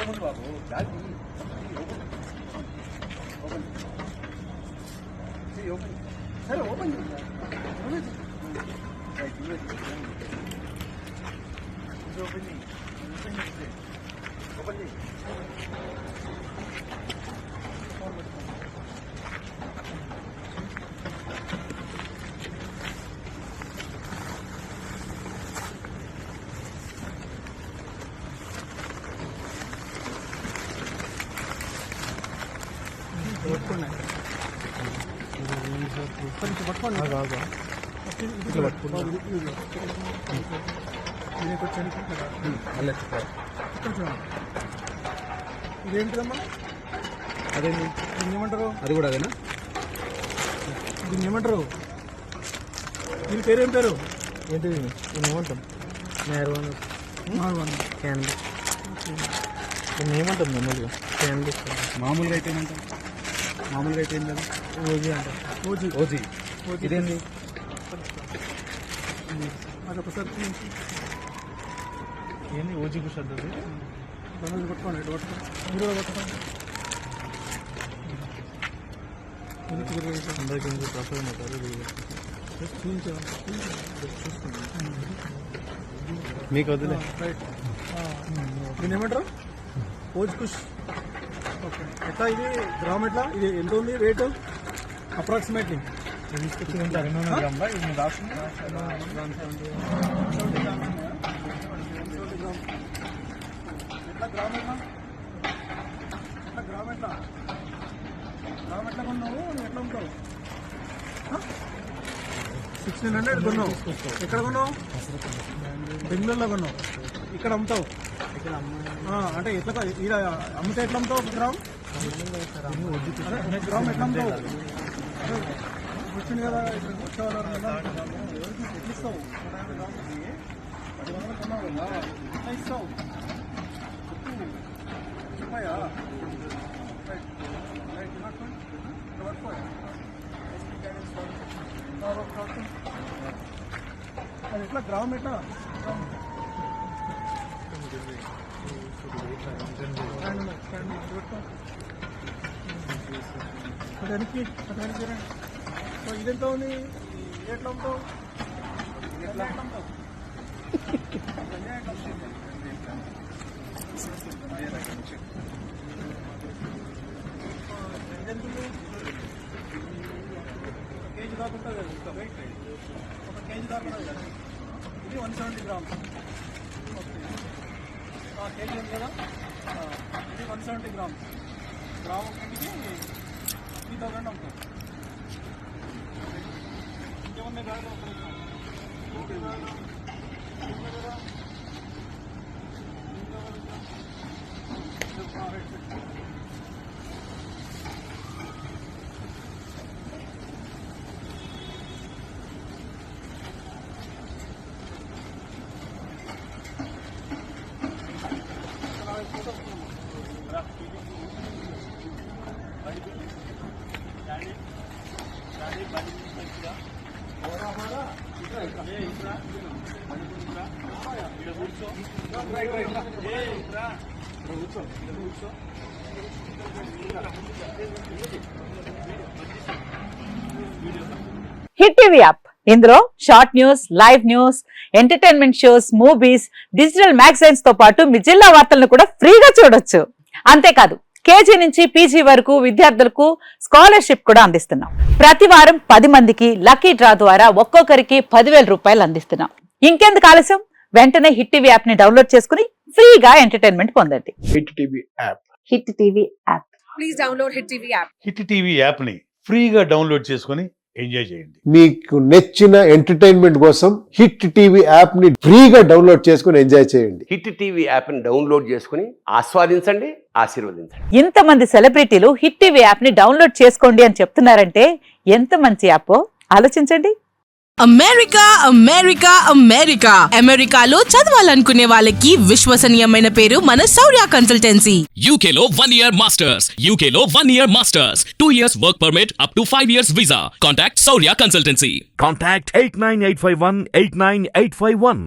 ఏముంది బాబు bag open సరే open ఇదేంటిదమ్మా అదేంటి దీన్ని ఏమంటారు అది కూడా అదేనా దీన్ని ఏమంటారు దీని పేరేం పేరు ఏంటి దీన్ని ఏమంటాం క్యాండీ దీన్ని ఏమంటాం మామూలుగా క్యాండీ మామూలుగా అయితే ఏమంటాం మామూలుగా అయితే ఏం కదా ఓజీ అంటాం ఓజీ ఓజీ ఇదేంటి అది ఒకసారి ఏంది ఓజీ కుష్ అది పట్టుకోండి ఇటు పట్టుకోండి మీరు పట్టుకోండి అందరికీ ప్రసాదం మీకు వదిలే రైట్ దీన్ని ఏమంటారు ఓజీ కుష్ ఓకే ఎట్లా ఇది గ్రామ్ ఎట్లా ఇది ఎంత ఉంది రేటు అప్రాక్సిమేట్లీ తీసుకొచ్చి ఉంటారు 200 గ్రాములా ఇది రాస్తుంది ఎట్లా గ్రామ్ ఎట్లా గ్రామ్ ఎట్లా గ్రామ్ ఎట్లా కొన్నావు ఎట్లా ఉంటావు 1600 కొన్నావు ఎక్కడ కొన్నావు బెంగళూరులో కొన్నావు ఇక్కడ అమ్ముతావు అంటే ఎట్లా ఇక్కడ అమ్మితే ఎట్లా అమ్ముతావు గ్రామ్ గ్రామ్ ఎట్లా అమ్ముతావు వచ్చింది కదా వచ్చేవాళ్ళు ఎట్లా ఇస్తావు 10 కొన్నావు కదా ఎట్లా ఇస్తావు చెప్పాయా అది ఎట్లా గ్రామ్ ఎట్లా అదానికి ఇదెంత ఉంది ఎట్లా ఉంటావు ఎట్లా ఉంటావు కేజీ దాకా ఉంటుంది కదా ఒక కేజీ దాకా ఉంటుంది కదా ఇది 170 గ్రామ్స్ కేజీ ఉంది కదా ఇది 170 గ్రామ్స్ గ్రామ్ ఒకటికి 3000 అమ్ముతాం ఇంకేమున్నాయి కాదు హిట్ టీవీ యాప్ ఇందులో short news, live news, entertainment shows, movies, digital magazines తో పాటు మీ జిల్లా వార్తలను కూడా ఫ్రీగా చూడొచ్చు. అంతేకాదు కేజీ నుంచి పీజీ వరకు విద్యార్థులకు స్కాలర్షిప్ కూడా అందిస్తున్నాం. ప్రతి వారం 10 మందికి లక్కీ డ్రా ద్వారా ఒక్కొక్కరికి 10,000 రూపాయలు అందిస్తున్నాం. ఇంకెందుకు ఆలస్యం, వెంటనే హిట్ టీవీ యాప్ ని డౌన్లోడ్ చేసుకుని ఫ్రీగా ఎంటర్టైన్మెంట్ పొందండి. Hit TV app. Hit TV app. Please download hit TV app. Hit TV app ని ఫ్రీగా డౌన్లోడ్ చేసుకుని ఎంజాయ్ చేయండి. మీకు నచ్చిన ఎంటర్టైన్మెంట్ కోసం హిట్ టీవీ యాప్ ని ఫ్రీగా డౌన్లోడ్ చేసుకుని ఎంజాయ్ చేయండి. హిట్ టీవీ యాప్ ని డౌన్లోడ్ చేసుకుని ఆస్వాదించండి, ఆశీర్వదించండి. ఇంతమంది సెలబ్రిటీలు హిట్ టీవీ యాప్ ని డౌన్లోడ్ చేసుకోండి అని చెప్తున్నారంటే ఎంత మంచి యాప్ ఆలోచించండి. అమెరికా అమెరికా అమెరికా అమెరికాలో చదవాలనుకునే వాళ్ళకి విశ్వసనీయమైన పేరు మన శౌర్య కన్సల్టెన్సీ. UK లో 1 year masters, UK లో 1 year masters, 2 years work permit up to 5 years visa. Contact Shaurya Consultancy. Contact 89851 89851.